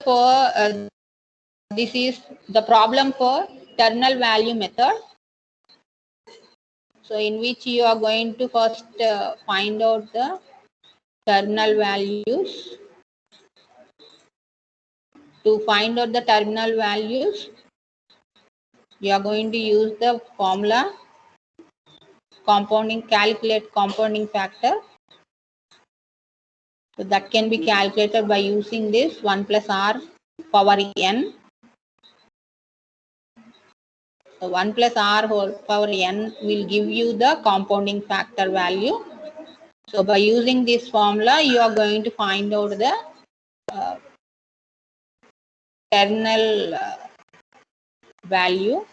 for this is the problem for terminal value method. So in which you are going to first find out the terminal values. To find out the terminal values, you are going to use the formula calculate compounding factor. So that can be calculated by using this 1 plus r power n. So 1 plus r whole power n will give you the compounding factor value. So by using this formula, you are going to find out the terminal value.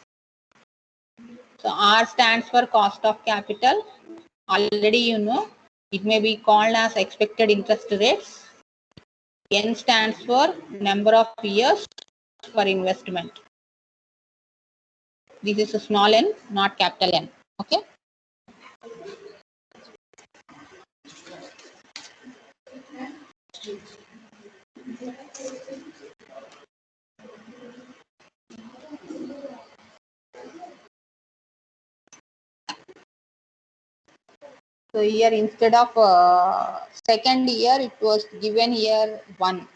So R stands for cost of capital. Already you know, it may be called as expected interest rates. N stands for number of years for investment. This is a small n, not capital N. Okay. So here instead of second year, it was given here 1.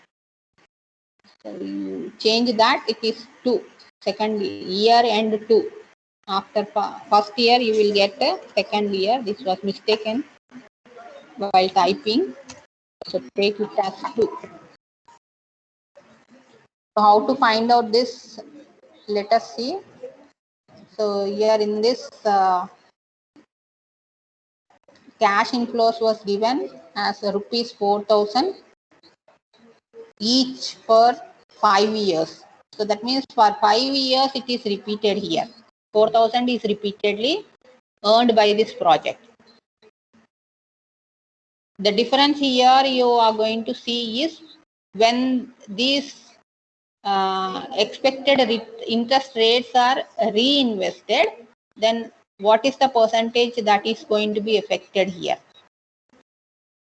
So you change that, it is 2. Second year and 2. After first year, you will get a second year. This was mistaken while typing. So take it as 2. So how to find out this? Let us see. So here in this cash inflows was given as rupees 4,000 each for 5 years. So that means for 5 years it is repeated here. 4,000 is repeatedly earned by this project. The difference here you are going to see is when these expected interest rates are reinvested, then what is the percentage that is going to be affected here?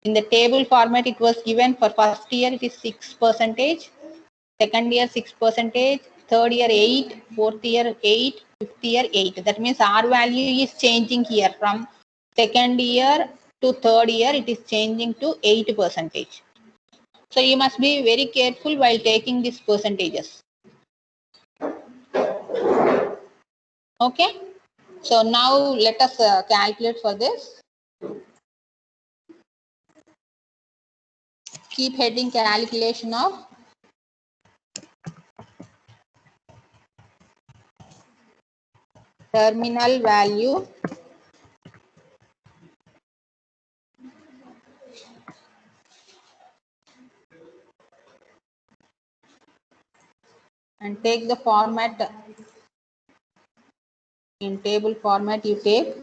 In the table format, it was given for first year it is 6%, second year 6%, third year 8, fourth year 8, fifth year 8. That means R value is changing here from second year to third year, it is changing to 8%. So you must be very careful while taking these percentages. Okay. So now let us calculate for this. Keep heading calculation of terminal value and take the format. In table format you take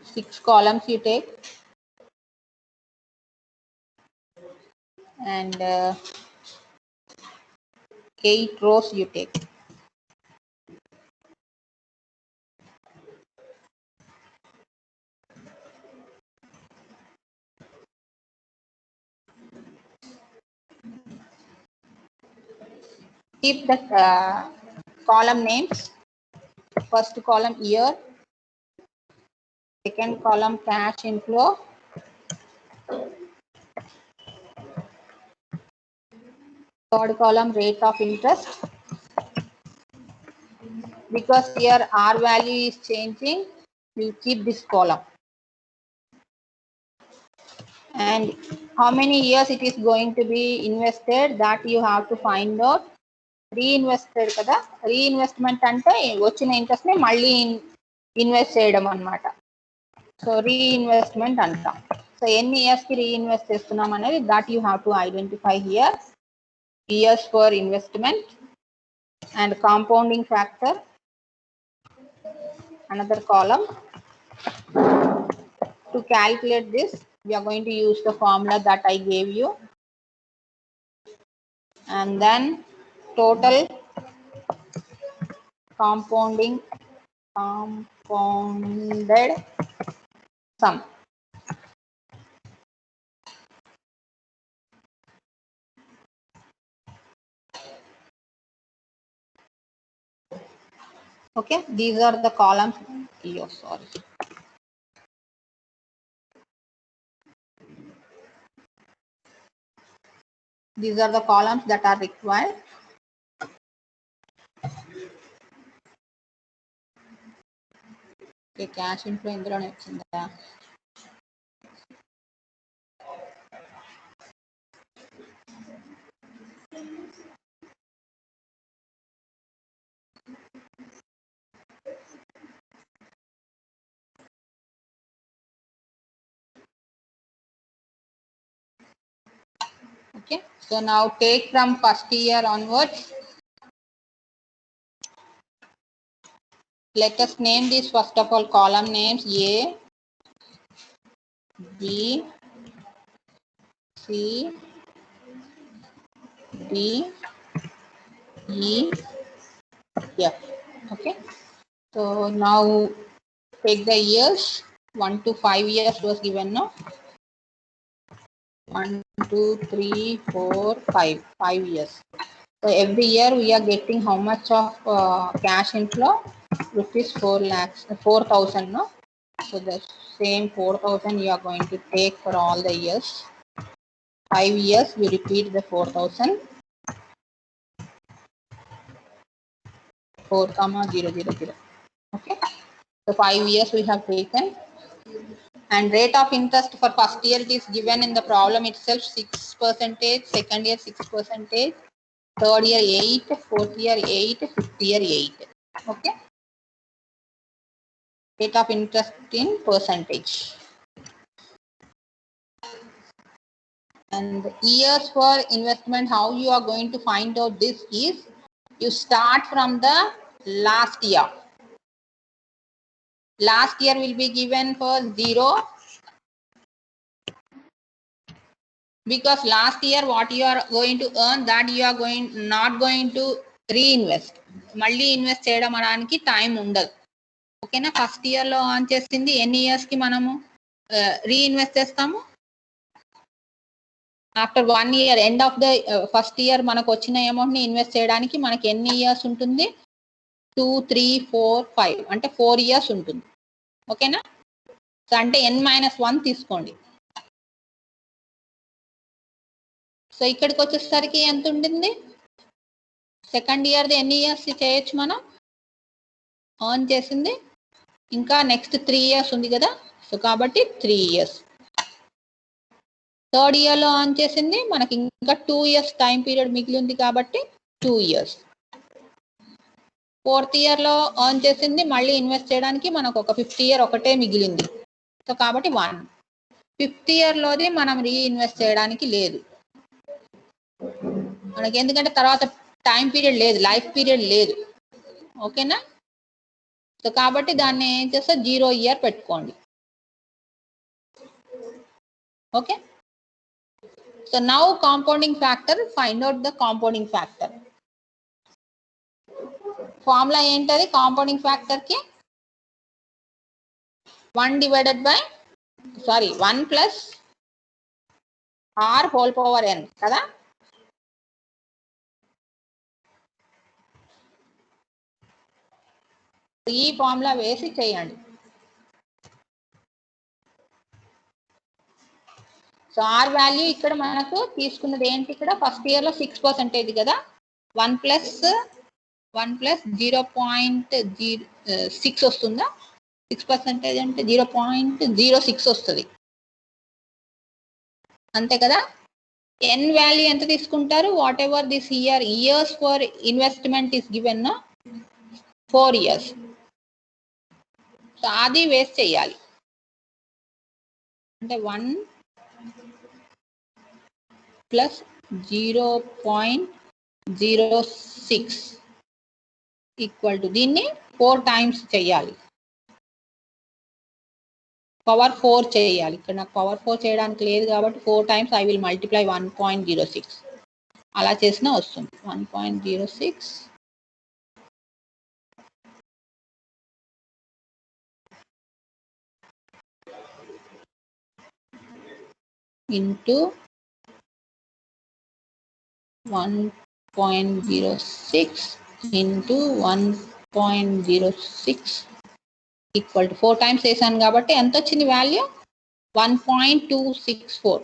6 columns you take and 8 rows you take. Keep the column names. First column year, second column cash inflow, third column rate of interest. Because here R value is changing, we keep this column. And how many years it is going to be invested, that you have to find out. Reinvested kada, reinvestment ante vachina interest ni malli invest cheyadam annamata. So reinvestment antam. So any years ki reinvest chestunnam anedi, that you have to identify here. Years for investment and compounding factor, another column. To calculate this, we are going to use the formula that I gave you, and then total compounded sum. Okay, these are the columns. Oh, sorry. These are the columns that are required. Okay, cash inflow ఇందులోనే వచ్చిందా? Okay, so now take from first year onwards. Let us name this first of all column names A, B, C, D, E, F. Okay, so now take the years. 1 to 5 years was given now. 1, 2, 3, 4, 5. 5 years. So every year we are getting how much of cash inflow? Rupees 4 lakhs, 4,000. No. So the same 4,000 you are going to take for all the years. 5 years we repeat the 4,000. 4,000. Okay. So 5 years we have taken. And rate of interest for first year it is given in the problem itself 6%, second year 6%, third year 8, fourth year 8, fifth year 8. Okay. Rate of interest in percentage. And years for investment, how you are going to find out this is you start from the last year. Last year will be given for 0. Because last year what you are going to earn that you are not going to reinvest. మళ్ళీ invest చేయడం అనడానికి time ఉండదు. ఓకేనా, first year లో on చేసింది ఎన్ని years కి మనము రీఇన్వెస్ట్ చేస్తాము? After 1 year, end of the first year మనకు వచ్చిన అమౌంట్ ని ఇన్వెస్ట్ చేయడానికి మనకి ఎన్ని ఇయర్స్ ఉంటుంది? 2, 3, 4, 5 అంటే 4 years ఉంటుంది. ఓకేనా, సో అంటే n-1 తీసుకోండి. సో ఇక్కడికి వచ్చేసరికి ఎంత ఉంటుంది? సెకండ్ ఇయర్ది ఎన్ని ఇయర్స్ చేయొచ్చు మనం? ఆన్ చేసింది ఇంకా నెక్స్ట్ 3 years ఉంది కదా, సో కాబట్టి 3 years. థర్డ్ ఇయర్ లో ఆన్ చేసింది మనకి ఇంకా 2 years టైం పీరియడ్ మిగిలి ఉంది కాబట్టి 2 years. ఫోర్త్ ఇయర్ లో ఆన్ చేసింది మళ్ళీ ఇన్వెస్ట్ చేయడానికి మనకు ఒక 5th year ఒకటే మిగిలింది, సో కాబట్టి 1. 5th year లోది మనం రీఇన్వెస్ట్ చేయడానికి లేదు మనకి, ఎందుకంటే తర్వాత టైం పీరియడ్ లేదు, లైఫ్ పీరియడ్ లేదు. ఓకేనా, సో కాబట్టి దాన్ని ఏం చేస్తే 0 year పెట్టుకోండి. Okay, so now compounding factor, find out the compounding factor. Formula ఏంటది కాంపౌండింగ్ ఫ్యాక్టర్ కి? 1 plus r whole power n కదా. ఈ ఫార్ములా వేసి చేయండి. సో ఆర్ వాల్యూ ఇక్కడ మనకు తీసుకున్నది ఏంటి? ఇక్కడ ఫస్ట్ ఇయర్ లో 6% కదా. 1 ప్లస్ 0.06 వస్తుందా? 6% అంటే 0.06 వస్తుంది అంతే కదా. n వాల్యూ ఎంత తీసుకుంటారు? What ever this years for investment is given 4 years. So అది వేస్ట్ చేయాలి. అంటే 1 ప్లస్ 0.06 ఈక్వల్ టు దీన్ని 4 times చేయాలి, పవర్ 4 చేయాలి. ఇక్కడ నాకు పవర్ 4 చేయడానికి లేదు కాబట్టి 4 times ఐ విల్ మల్టిప్లై 1.06 అలా చేసినా వస్తుంది. 1.06 into 1.06 into 1 0.06 equal to 4 times చేశాను కాబట్టి ఎంత వచ్చింది value 1.264.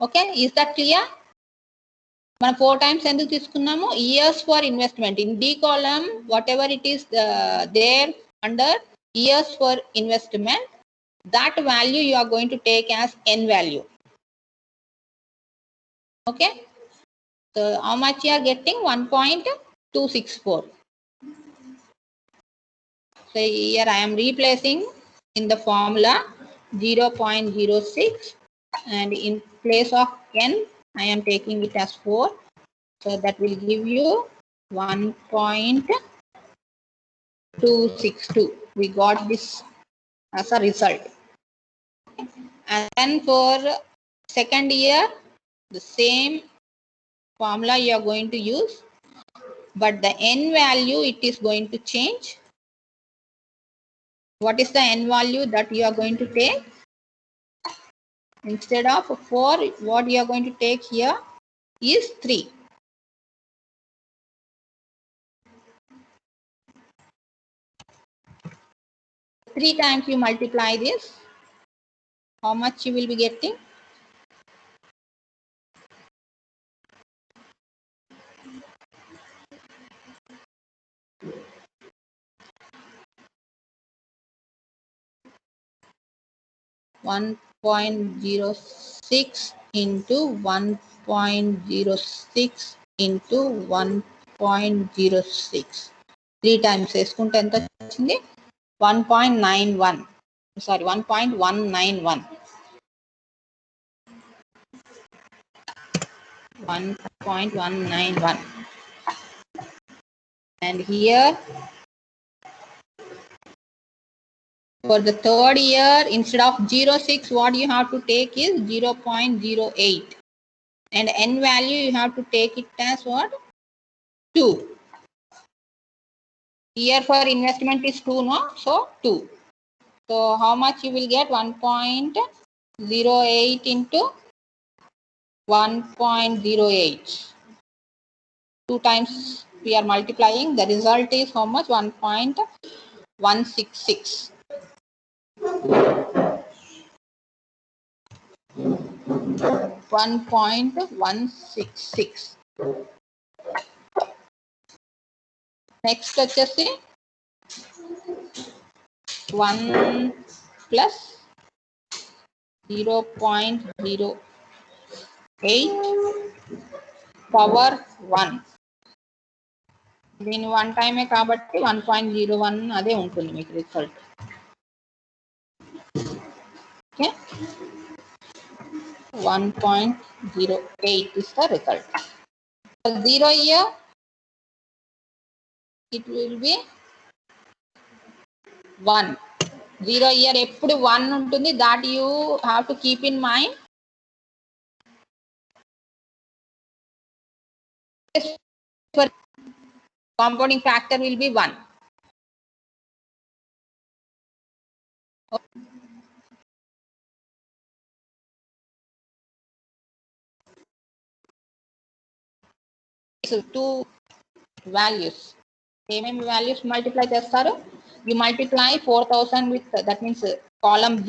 Okay, is that clear? మనం 4 times ఎందుకు తీసుకున్నాము? Years for investment in the column whatever it is there under years for investment, that value you are going to take as n value. Okay, so how much you are getting? 1.264. So here I am replacing in the formula 0.06 and in place of n I am taking it as 4. So that will give you 1.262. We got this as a result. And then for second year, the same formula you are going to use, but the n value it is going to change. What is the n value that you are going to take? Instead of 4, what you are going to take here is 3. Three times you multiply this, how much you will be getting? $1.06 into 1.06 into 1.06. 3 times వేసుకుంటే ఎంత వచ్చింది? 1.91. Sorry, 1.191. 1.191. And here for the third year, instead of 0.6, what you have to take is 0.08. And n value you have to take it as what? 2. Year for investment is 2, no? So 2. So how much you will get? 1.08 into 1.08. 2 times we are multiplying. The result is how much? 1.166. 1.166. Next వచ్చేసి 1 plus 0.08 power 1. దీని 1 టైమే కాబట్టి 1.01 అదే ఉంటుంది మీకు result. Okay, 1.08 is the result. For 0 year, it will be 1. 0 year ఎప్పుడు 1 ఉంటుంది. that you have to keep in mind. Compounding factor will be 1. So 2 values. ఏమేమి వాల్యూస్ మల్టిప్లై చేస్తారు? You multiply 4000 with, that means column B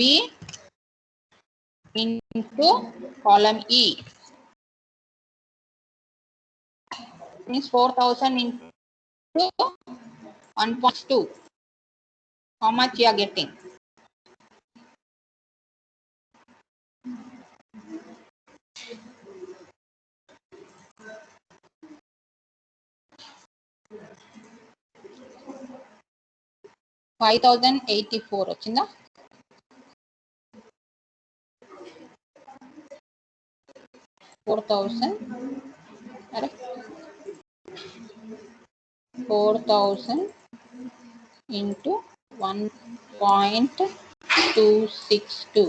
into column E. Means 4000 into 1.2. How much you are getting? $5,084 వచ్చిందా? $4,000 into 1.262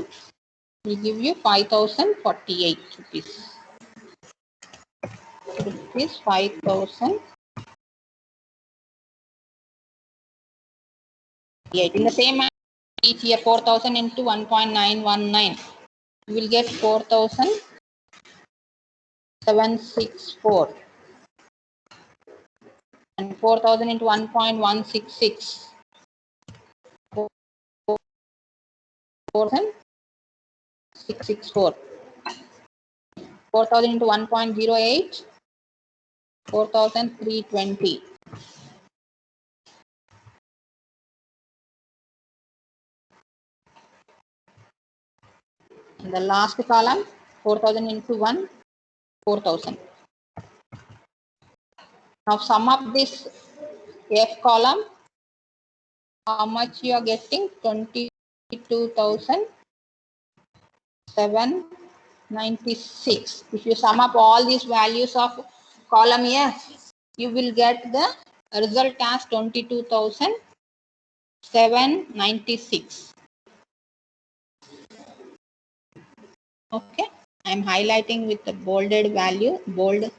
will give you 5,048 rupees. Rupees 5,000. In the same manner, each year 4,000 into 1.919, you will get 4,764. and 4000 into 1.166. 4,664. 4,000 into 1.08, 4,320. And the last column, 4,000 into 1, 4,000. Now sum up this F column, how much you are getting? 22,796. If you sum up all these values of column F, you will get the result as 22,796. Okay, I am highlighting with the bolded value, bold.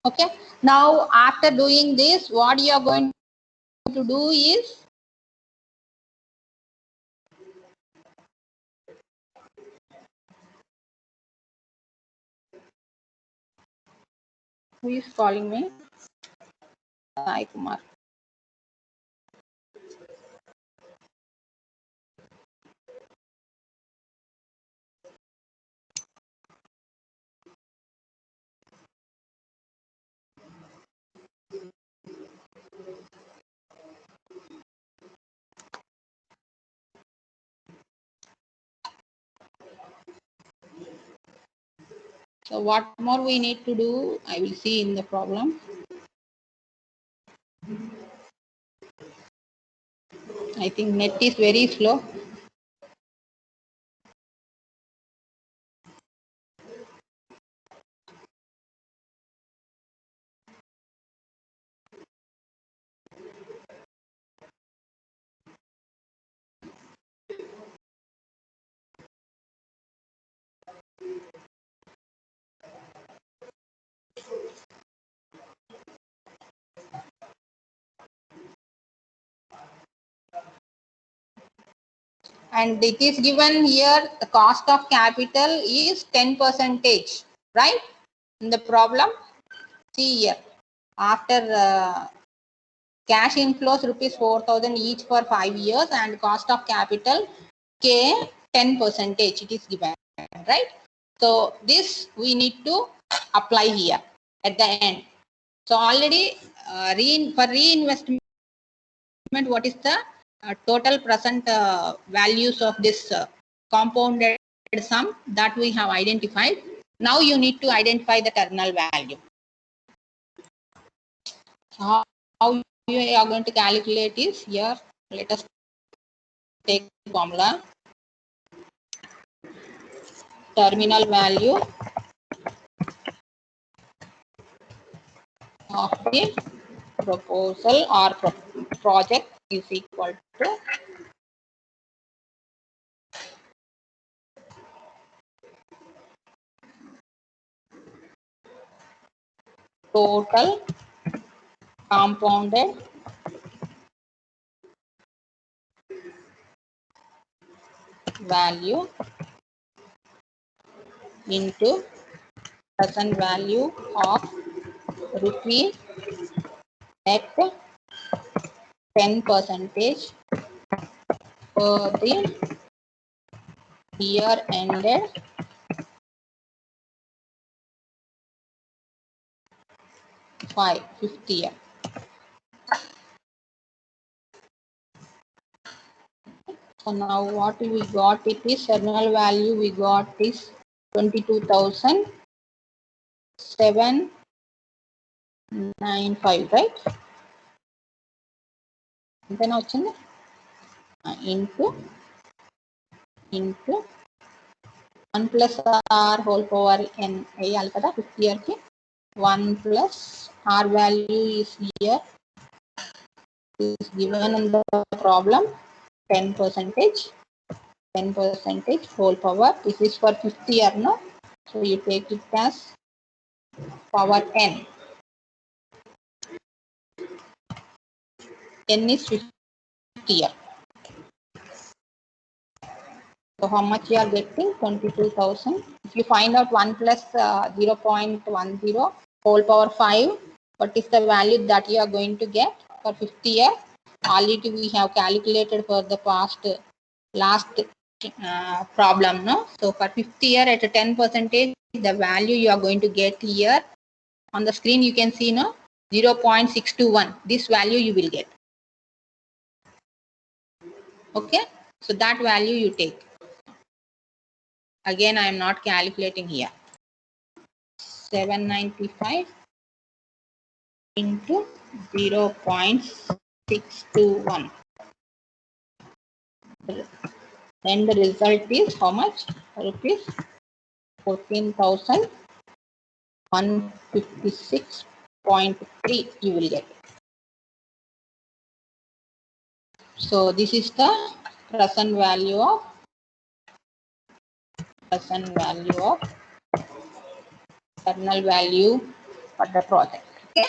Okay, now after doing this, what you are going to do is, who is calling me? Sai Kumar. So what more we need to do, I will see in the problem. I think net is very slow. And it is given here, the cost of capital is 10%, right? In the problem, see here, after cash inflows rupees 4,000 each for 5 years and cost of capital K 10%, it is given, right? So this we need to apply here at the end. So already for reinvestment, what is the total present values of this compounded sum that we have identified. Now you need to identify the terminal value. How you are going to calculate is here. Let us take the formula. Terminal value of the proposal or project is equal to total compounded value into present value of rupee at 10% for the year ended fifth year. So now what we got, it is terminal value we got is 22,795, right? Then into 1 plus r whole power n వేయాలి కదా 50 year కి 1 plus r value is here is given in the problem 10%, 10% whole power. This is for 50 year, no? So you take it as power n. N is 50 year. So how much you are getting? 22,000. If you find out 1 plus 0.10 whole power 5, what is the value that you are going to get for 50 year? Already we have calculated for the last problem, no? So for 50 year at a 10%, the value you are going to get here on the screen, you can see, no, 0.621. This value you will get. Okay, so that value you take. Again, I am not calculating here. 795 into 0.621. Then the result is how much? Rupees 14,156.3 you will get. So this is the present value of terminal value for the project. Okay.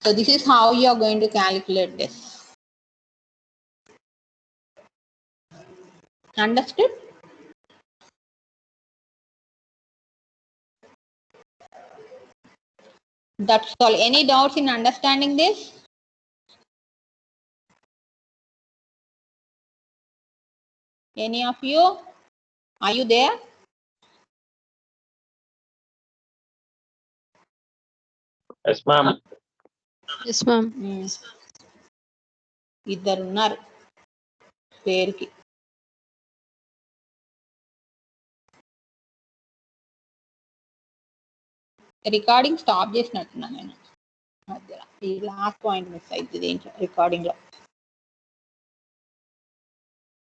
So this is how you are going to calculate this. Understood? That's all. Any doubts in understanding this? Any of you? Are you there? Yes, ma'am. Yes, ma'am. ఇద్దరు ఉన్నారు పేరుకి. Recording stop చేసినట్టున్నా నేను మధ్యలో. ఈ last point miss అవుతుంది recording లో.